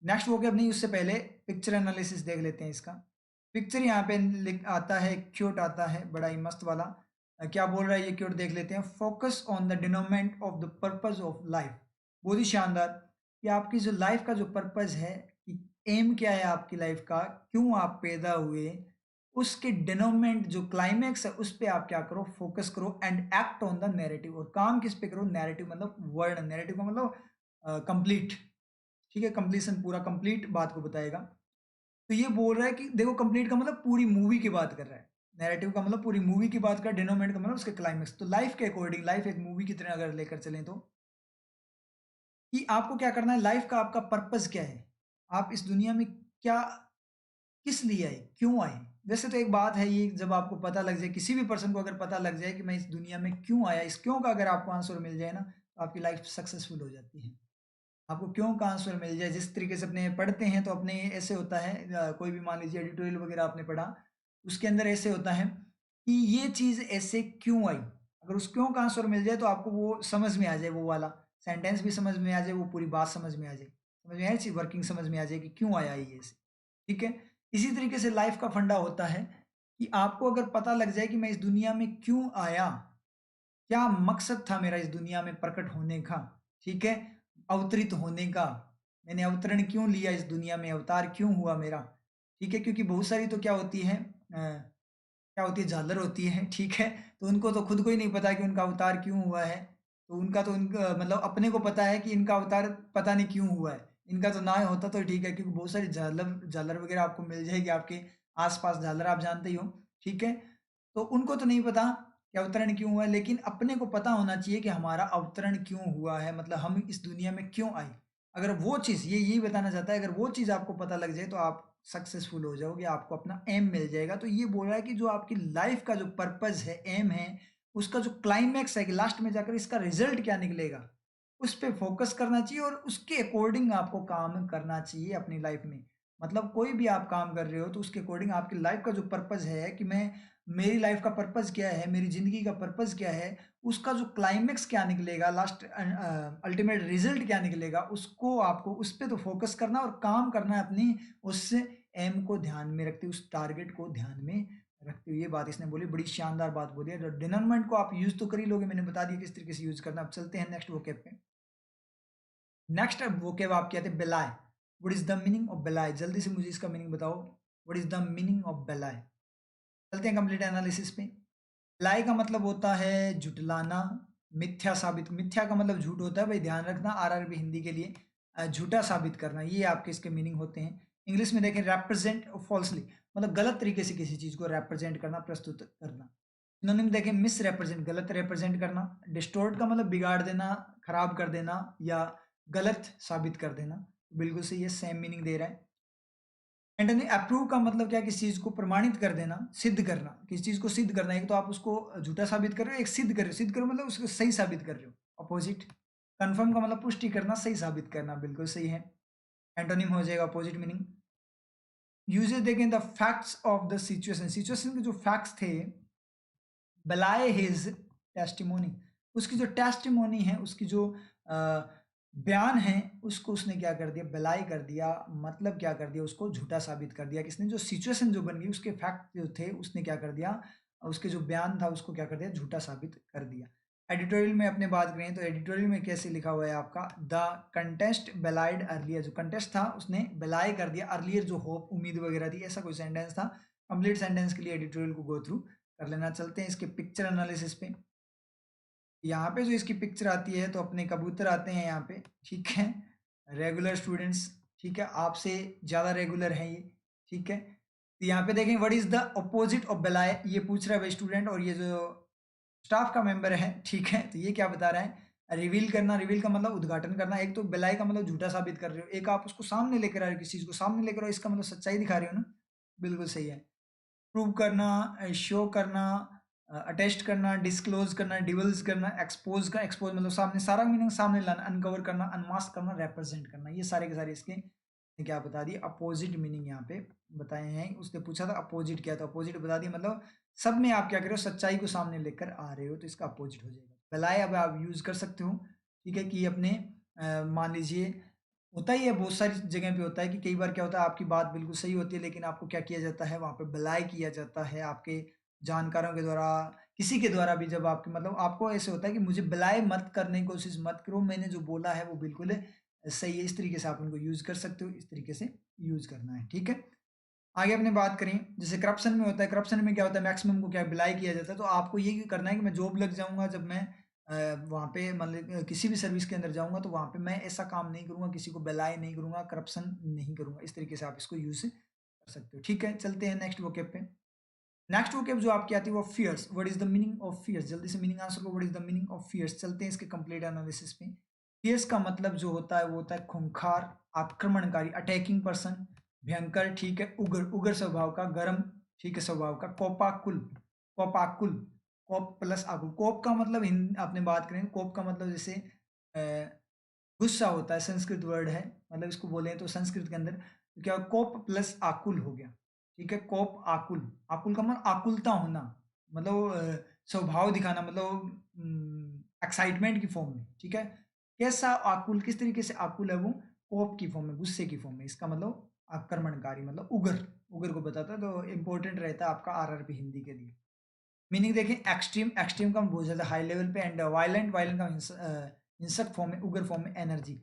नेक्स्ट वोकेब नहीं, उससे पहले पिक्चर एनालिसिस देख लेते हैं इसका। पिक्चर यहाँ पे आता है, क्यूट आता है, बड़ा ही मस्त वाला। क्या बोल रहा है ये क्यूट, देख लेते हैं। Focus on the denouement of the purpose of life, बहुत ही शानदार, कि आपकी जो लाइफ का जो पर्पज है, कि एम क्या है आपकी लाइफ का, क्यों आप पैदा हुए, उसके डिनोमेंट जो क्लाइमैक्स है उस पर आप क्या करो, फोकस करो, and act on the narrative, और काम किस पे करो, नैरेटिव मतलब वर्ड, नैरेटिव का मतलब कंप्लीट, ठीक है, कंप्लीशन, पूरा कंप्लीट बात को बताएगा। तो ये बोल रहा है कि देखो, कंप्लीट का मतलब पूरी मूवी की बात कर रहा है, नैरेटिव का मतलब पूरी मूवी की बात कर, डिनोमेंट का मतलब उसके क्लाइमेक्स। तो लाइफ के अकॉर्डिंग, लाइफ एक मूवी की तरह अगर लेकर चलें तो, कि आपको क्या करना है, लाइफ का आपका पर्पस क्या है, आप इस दुनिया में क्या, किस लिए आए, क्यों आए। वैसे तो एक बात है ये, जब आपको पता लग जाए, किसी भी पर्सन को अगर पता लग जाए कि मैं इस दुनिया में क्यों आया, इस क्यों का अगर आपको आंसर मिल जाए ना, तो आपकी लाइफ सक्सेसफुल हो जाती है। आपको क्यों का आंसर मिल जाए, जिस तरीके से अपने पढ़ते हैं तो अपने ऐसे होता है, कोई भी मान लीजिए एडिटोरियल वगैरह आपने पढ़ा, उसके अंदर ऐसे होता है कि ये चीज़ ऐसे क्यों आई, अगर उस क्यों का आंसर मिल जाए तो आपको वो समझ में आ जाए, वो वाला सेंटेंस भी समझ में आ जाए, वो पूरी बात समझ में आ जाए, समझ में आए चीज, वर्किंग समझ में आ जाए कि क्यों आया ये ऐसे, ठीक है। इसी तरीके से लाइफ का फंडा होता है कि आपको अगर पता लग जाए कि मैं इस दुनिया में क्यों आया, क्या मकसद था मेरा इस दुनिया में प्रकट होने का, ठीक है, अवतरित होने का, मैंने अवतरण क्यों लिया इस दुनिया में, अवतार क्यों हुआ मेरा, ठीक है। क्योंकि बहुत सारी तो क्या होती है क्या होती है, झालर होती है, ठीक है। तो उनको तो खुद को ही नहीं पता कि उनका अवतार क्यों हुआ है। तो उनका तो उनका मतलब अपने को पता है कि इनका अवतार पता नहीं क्यों हुआ है। इनका तो ना होता तो ठीक है, क्योंकि बहुत सारी झालर झालर वगैरह आपको मिल जाएगी, आपके आसपास झालर आप जानते ही हो, ठीक है। तो उनको तो नहीं पता कि अवतरण क्यों हुआ है, लेकिन अपने को पता होना चाहिए कि हमारा अवतरण क्यों हुआ है, मतलब हम इस दुनिया में क्यों आए। अगर वो चीज़ ये यही बताना चाहता है, अगर वो चीज़ आपको पता लग जाए तो आप सक्सेसफुल हो जाओगे, आपको अपना एम मिल जाएगा। तो ये बोल रहा है कि जो आपकी लाइफ का जो पर्पस है, एम है, उसका जो क्लाइमैक्स है कि लास्ट में जाकर इसका रिजल्ट क्या निकलेगा, उस पे फोकस करना चाहिए और उसके अकॉर्डिंग आपको काम करना चाहिए अपनी लाइफ में। मतलब कोई भी आप काम कर रहे हो तो उसके अकॉर्डिंग आपकी लाइफ का जो पर्पस है कि मैं मेरी लाइफ का पर्पस क्या है, मेरी ज़िंदगी का पर्पस क्या है, उसका जो क्लाइमेक्स क्या निकलेगा, लास्ट अल्टीमेट रिजल्ट क्या निकलेगा, उसको आपको उस पे तो फोकस करना और काम करना है अपनी उस एम को ध्यान में रखते हुए, उस टारगेट को ध्यान में रखते हुए। ये बात इसने बोली, बड़ी शानदार बात बोली है। डिनरमेंट को आप यूज तो कर ही लोगे, मैंने बता दिया किस तरीके से यूज करना। अब चलते हैं नेक्स्ट वोकेब पे। नेक्स्ट वोकेब आप कहते हैं बेलाय। What is the meaning of बेलाय? जल्दी से मुझे इसका मीनिंग बताओ। What is the meaning of बेलाय? चलते हैं कंप्लीट एनालिसिस पे। लाई का मतलब होता है झुटलाना, मिथ्या साबित। मिथ्या का मतलब झूठ होता है भाई, ध्यान रखना, आरआरबी हिंदी के लिए झूठा साबित करना, ये आपके इसके मीनिंग होते हैं। इंग्लिश में देखें रेप्रेजेंट फॉल्सली, मतलब गलत तरीके से किसी चीज को रेप्रेजेंट करना, प्रस्तुत करना। सिनोनिम देखें मिस रेप्रेजेंट, गलत रिप्रेजेंट करना। डिस्टोर्ट का मतलब बिगाड़ देना, खराब कर देना या गलत साबित कर देना। बिल्कुल सही है, सेम मीनिंग दे रहा है। एंटोनी अप्रूव का मतलब क्या, किसी चीज को प्रमाणित कर देना, सिद्ध करना, किसी चीज को सिद्ध करना। एक तो आप उसको झूठा साबित कर रहे हो, एक सिद्ध कर रहे हो। सिद्ध करो मतलब उसको सही साबित कर रहे हो, अपोजिट। कंफर्म का मतलब पुष्टि करना, सही साबित करना, बिल्कुल सही है। एंटोनिम हो जाएगा अपोजिट मीनिंग। यूजेस देखें, the facts of the situation, situation के जो फैक्ट्स थे। बेलाय हिज टेस्टिमोनी, उसकी जो टेस्टिमोनी है, उसकी जो बयान है, उसको उसने क्या कर दिया, बेलाई कर दिया। मतलब क्या कर दिया, उसको झूठा साबित कर दिया। किसने? जो सिचुएशन जो बन गई, उसके फैक्ट जो थे, उसने क्या कर दिया, उसके जो बयान था उसको क्या कर दिया, झूठा साबित कर दिया। एडिटोरियल में अपने बात करें तो एडिटोरियल में कैसे लिखा हुआ है आपका, द कंटेस्ट बेलाइड अर्लियर, जो कंटेस्ट था उसने बेलाई कर दिया अर्लियर, जो होप, उम्मीद वगैरह थी, ऐसा कोई सेंटेंस था। कंप्लीट सेंटेंस के लिए एडिटोरियल को गो थ्रू कर लेना। चलते हैं इसके पिक्चर एनालिसिस पे। यहाँ पे जो इसकी पिक्चर आती है तो अपने कबूतर आते हैं यहाँ पे, ठीक है। रेगुलर स्टूडेंट्स, ठीक है, आपसे ज़्यादा रेगुलर हैं ये, ठीक है। तो यहाँ पे देखें what is the opposite of बेलाय, ये पूछ रहा है भाई स्टूडेंट, और ये जो स्टाफ का मेंबर है, ठीक है। तो ये क्या बता रहा है, रिवील करना। रिवील का मतलब उद्घाटन करना। एक तो बेलाय का मतलब झूठा साबित कर रहे हो, एक आप उसको सामने लेकर आ रहे हो, किसी चीज को सामने लेकर आओ, इसका मतलब सच्चाई दिखा रहे हो ना, बिल्कुल सही है। प्रूव करना, शो करना, अटेस्ट करना, डिस्क्लोज करना, डिवल्स करना, एक्सपोज का, एक्सपोज मतलब सामने, सारा मीनिंग सामने लाना, अनकवर करना, अनमास्क करना, रिप्रेजेंट करना, ये सारे के सारे इसके क्या बता दिए, अपोजिट मीनिंग यहाँ पे बताए हैं। उसने पूछा था अपोजिट क्या, तो अपोजिट बता दिया, मतलब सब में आप क्या कर रहे हो, सच्चाई को सामने लेकर आ रहे हो, तो इसका अपोजिट हो जाएगा। बेलाय अब आप यूज कर सकते हो, ठीक है, कि अपने मान लीजिए होता ही है, बहुत सारी जगह पे होता है कि कई बार क्या होता है, आपकी बात बिल्कुल सही होती है, लेकिन आपको क्या किया जाता है, वहाँ पे बेलाय किया जाता है आपके जानकारों के द्वारा, किसी के द्वारा भी। जब आपके मतलब आपको ऐसे होता है कि मुझे बेलाय मत करने की कोशिश मत करो, मैंने जो बोला है वो बिल्कुल सही है। इस तरीके से आप उनको यूज कर सकते हो, इस तरीके से यूज करना है, ठीक है। आगे अपने बात करें, जैसे करप्शन में होता है, करप्शन में क्या होता है, मैक्सिमम को क्या बिलाई किया जाता है। तो आपको ये करना है कि मैं जॉब लग जाऊंगा, जब मैं वहाँ पे मतलब किसी भी सर्विस के अंदर जाऊंगा, तो वहाँ पे मैं ऐसा काम नहीं करूंगा, किसी को बिलाई नहीं करूंगा, करप्शन नहीं करूंगा। इस तरीके से आप इसको यूज कर सकते हो, ठीक है। चलते हैं नेक्स्ट वोकेब पे। नेक्स्ट वोकेब जो आपकी आती है वो fierce. What is the meaning of fierce? जल्दी से मीनिंग आंसर को, what is the meaning of fierce. चलते हैं इसके कंप्लीट एनालिसिस पे। फियर्स का मतलब जो होता है वो होता है खूंखार, आक्रमणकारी, अटैकिंग पर्सन, भयंकर, ठीक है, उग्र, उग्र स्वभाव का, गर्म, ठीक है, स्वभाव का, कोपाकुल, कोपाकुल, कोप प्लस आकुल। कोप का मतलब आपने बात करें, कोप का मतलब जैसे गुस्सा होता है, संस्कृत वर्ड है, मतलब इसको बोले तो संस्कृत के अंदर तो क्या, कोप प्लस आकुल हो गया, ठीक है। कोप आकुल, आकुल का मतलब आकुलता होना, मतलब स्वभाव दिखाना, मतलब एक्साइटमेंट की फॉर्म में, ठीक है। कैसा आकुल, किस तरीके से आकुल है वो, कोप की फॉर्म में, गुस्से की फॉर्म में। इसका मतलब आक्रमणकारी, मतलब उग्र, उग्र को बताता है, तो इंपॉर्टेंट रहता है आपका आरआरबी हिंदी के लिए। मीनिंग देखें, एक्सट्रीम, एक्सट्रीम का बहुत ज्यादा हाई लेवल पे, एंड वायलेंट, वायलेंट का हिंसक फॉर्म में, उग्र फॉर्म में, एनर्जी,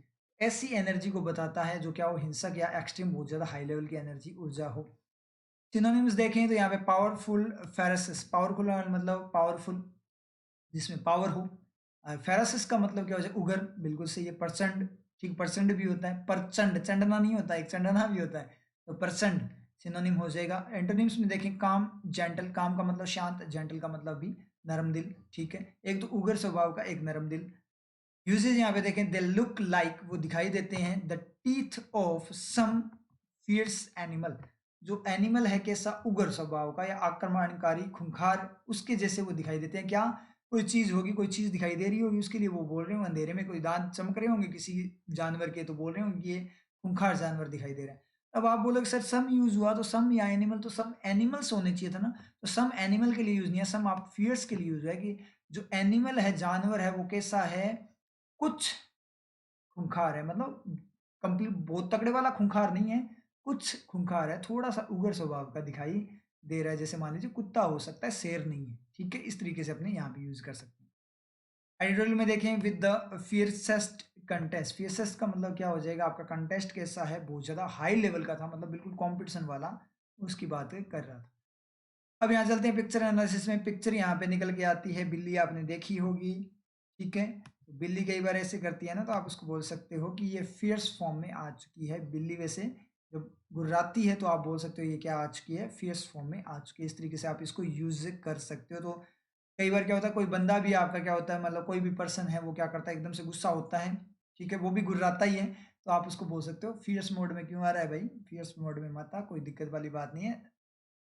ऐसी एनर्जी को बताता है जो क्या हो हिंसक या एक्सट्रीम बहुत ज़्यादा हाई लेवल की एनर्जी ऊर्जा हो। सिनोनिम्स देखें तो यहाँ पे पावरफुल, फेरसिस, पावरफुल मतलब पावरफुल जिसमें पावर हो। फेरसिस का मतलब क्या हो जाए, उगर, बिल्कुल सही है। परचंड, ठीक, परचंड भी होता है, परचंड, चंडना नहीं होता, एक चंडना भी होता है, तो परचंड सिनोनिम हो जाएगा। एंटोनिम्स में देखें, काम, जेंटल, काम का मतलब शांत, जेंटल का मतलब भी नरम दिल, ठीक है। एक तो उग्र स्वभाव का, एक नरम दिल। यूजेज यहाँ पे देखें, दे लुक लाइक, वो दिखाई देते हैं, the teeth of some fierce animal, जो एनिमल है कैसा, उग्र स्वभाव का या आक्रमणकारी, खूंखार, उसके जैसे वो दिखाई देते हैं। क्या, कोई चीज होगी, कोई चीज दिखाई दे रही होगी, उसके लिए वो बोल रहे होंगे, अंधेरे में कोई दांत चमक रहे होंगे किसी जानवर के, तो बोल रहे होंगे ये खूंखार जानवर दिखाई दे रहा है। अब आप बोलोगे सर सम यूज हुआ, तो सम या एनिमल, तो सम एनिमल्स होने चाहिए था ना, तो सम एनिमल के लिए यूज नहीं है, सम आप फियर्स के लिए यूज है कि जो एनिमल है, जानवर है, वो कैसा है, कुछ खूंखार है, मतलब कंप्लीट बहुत तगड़े वाला खूंखार नहीं है, कुछ खूंखार है, थोड़ा सा उग्र स्वभाव का दिखाई दे रहा है, जैसे मान लीजिए कुत्ता हो सकता है, शेर नहीं है, ठीक है। इस तरीके से अपने यहाँ पे यूज कर सकते हैं। एडिटोरियल में देखें, विद द फियर्सेस्ट कंटेस्ट, फियर्सेस्ट का मतलब क्या हो जाएगा, आपका कंटेस्ट कैसा है, बहुत ज्यादा हाई लेवल का था, मतलब बिल्कुल कॉम्पिटिशन वाला, उसकी बात कर रहा था। अब यहाँ चलते हैं पिक्चर एनालिसिस में। पिक्चर यहाँ पे निकल के आती है, बिल्ली आपने देखी होगी, ठीक है। तो बिल्ली कई बार ऐसे करती है ना, तो आप उसको बोल सकते हो कि ये फियर्स फॉर्म में आ चुकी है बिल्ली। वैसे जब गुर्राती है तो आप बोल सकते हो ये क्या आ चुकी है, फियर्स फॉर्म में आ चुकी है। इस तरीके से आप इसको यूज कर सकते हो। तो कई बार क्या होता है, कोई बंदा भी आपका क्या होता है, मतलब कोई भी पर्सन है, वो क्या करता है, एकदम से गुस्सा होता है, ठीक है, वो भी गुर्राता ही है, तो आप उसको बोल सकते हो फियर्स मोड में क्यों आ रहा है भाई, फियर्स मोड में मत आ, कोई दिक्कत वाली बात नहीं है,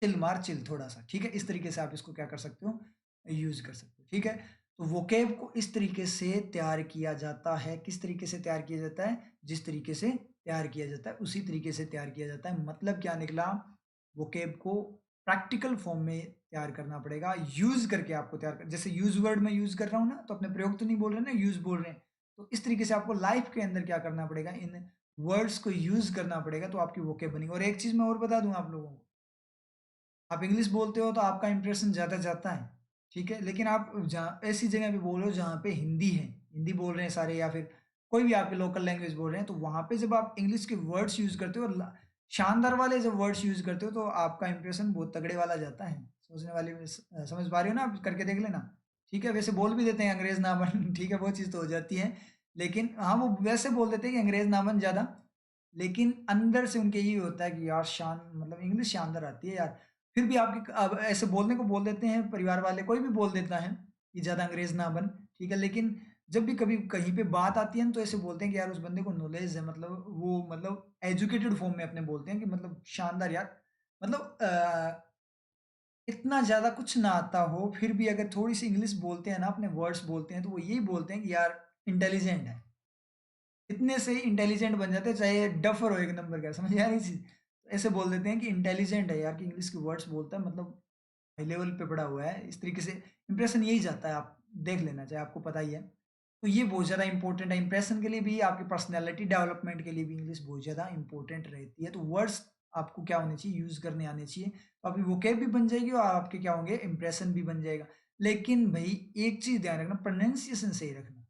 चिल मार चिल थोड़ा सा, ठीक है। इस तरीके से आप इसको क्या कर सकते हो, यूज कर सकते हो, ठीक है। तो वोकेब को इस तरीके से तैयार किया जाता है। किस तरीके से तैयार किया जाता है, जिस तरीके से तैयार किया जाता है उसी तरीके से तैयार किया जाता है। मतलब क्या निकला, वोकेब को प्रैक्टिकल फॉर्म में तैयार करना पड़ेगा, यूज करके आपको तैयार कर, जैसे यूज वर्ड में यूज कर रहा हूँ ना, तो अपने प्रयोग तो नहीं बोल रहे ना, यूज बोल रहे हैं। तो इस तरीके से आपको लाइफ के अंदर क्या करना पड़ेगा, इन वर्ड्स को यूज करना पड़ेगा, तो आपकी वोकेब बनेगी। और एक चीज मैं और बता दूं आप लोगों को, आप इंग्लिश बोलते हो तो आपका इंप्रेशन ज़्यादा जाता है, ठीक है। लेकिन आप जहाँ ऐसी जगह पे बोल रहे हो जहाँ पे हिंदी है, हिंदी बोल रहे हैं सारे, या फिर कोई भी आपके लोकल लैंग्वेज बोल रहे हैं, तो वहाँ पे जब आप इंग्लिश के वर्ड्स यूज़ करते हो, शानदार वाले जब वर्ड्स यूज़ करते हो, तो आपका इंप्रेशन बहुत तगड़े वाला जाता है। सोचने वाली समझ पा रहे हो ना, आप करके देख लेना, ठीक है। वैसे बोल भी देते हैं अंग्रेज ना बन ठीक है, वो चीज़ तो हो जाती है, लेकिन हाँ वो वैसे बोल देते हैं कि अंग्रेज ना बन ज़्यादा, लेकिन अंदर से उनके ये होता है कि यार शान, मतलब इंग्लिश शानदार आती है यार। फिर भी आपके अब ऐसे बोलने को बोल देते हैं परिवार वाले, कोई भी बोल देता है कि ज़्यादा अंग्रेज ना बन, ठीक है। लेकिन जब भी कभी कहीं पे बात आती है ना, तो ऐसे बोलते हैं कि यार उस बंदे को नॉलेज है, मतलब वो मतलब एजुकेटेड फॉर्म में अपने बोलते हैं कि मतलब शानदार यार, मतलब इतना ज़्यादा कुछ ना आता हो, फिर भी अगर थोड़ी सी इंग्लिश बोलते हैं ना, अपने वर्ड्स बोलते हैं, तो वो यही बोलते हैं कि यार इंटेलिजेंट है। इतने से ही इंटेलिजेंट बन जाते हैं, चाहे डफर हो एक नंबर का, समझ आ रही चीज। ऐसे बोल देते हैं कि इंटेलिजेंट है यार, कि इंग्लिश के वर्ड्स बोलता है, मतलब हाई लेवल पे पढ़ा हुआ है, इस तरीके से इंप्रेशन यही जाता है। आप देख लेना, चाहे आपको पता ही है। तो ये बहुत ज़्यादा इंपॉर्टेंट है इंप्रेशन के लिए भी, आपकी पर्सनैलिटी डेवलपमेंट के लिए भी इंग्लिश बहुत ज़्यादा इंपॉर्टेंट रहती है। तो वर्ड्स आपको क्या होने चाहिए, यूज़ करने आने चाहिए, तो आपकी वोकेब भी बन जाएगी और आपके क्या होंगे, इंप्रेशन भी बन जाएगा। लेकिन भाई एक चीज़ ध्यान रखना, प्रोनाउंसिएशन सही रखना,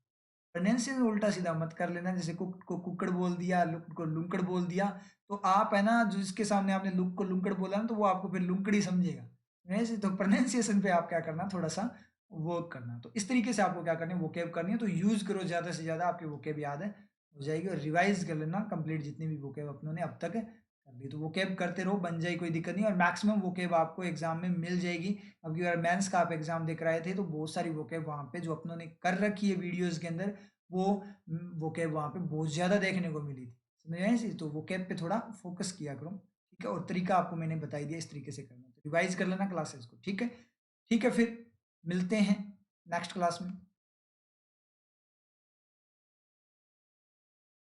प्रोनाउंसिएशन उल्टा सीधा मत कर लेना, जैसे कुक को कुक्कड़ बोल दिया, लुक को लुंकड़ बोल दिया, तो आप है ना, जो जिसके सामने आपने लुक को लुंकड़ बोला ना, तो वो आपको फिर लुंकड़ी समझेगा। वैसे तो प्रोनाउंसिएशन पे आप क्या करना, थोड़ा सा वर्क करना। तो इस तरीके से आपको क्या करनी है, वोकेब करनी है, तो यूज करो ज़्यादा से ज़्यादा, आपकी वोकेब याद है हो जाएगी। और रिवाइज कर लेना कंप्लीट, जितनी भी वोकेब अपनों ने अब तक कर ली, तो वोकेब करते रहो, बन जाए, कोई दिक्कत नहीं। और मैक्सिमम वोकेब आपको एग्जाम में मिल जाएगी। अब अगर मेंस का आप एग्जाम देख रहे थे, तो बहुत सारी वोकेब वहाँ पे जो अपनों ने कर रखी है वीडियोज के अंदर, वो वोकेब वहाँ पे बहुत ज़्यादा देखने को मिली थी, समझ आए चीज़। तो वोकेब पे थोड़ा फोकस किया करो, ठीक है। और तरीका आपको मैंने बताई दिया, इस तरीके से करना, तो रिवाइज कर लेना क्लासेस को, ठीक है। ठीक है, फिर मिलते हैं नेक्स्ट क्लास में।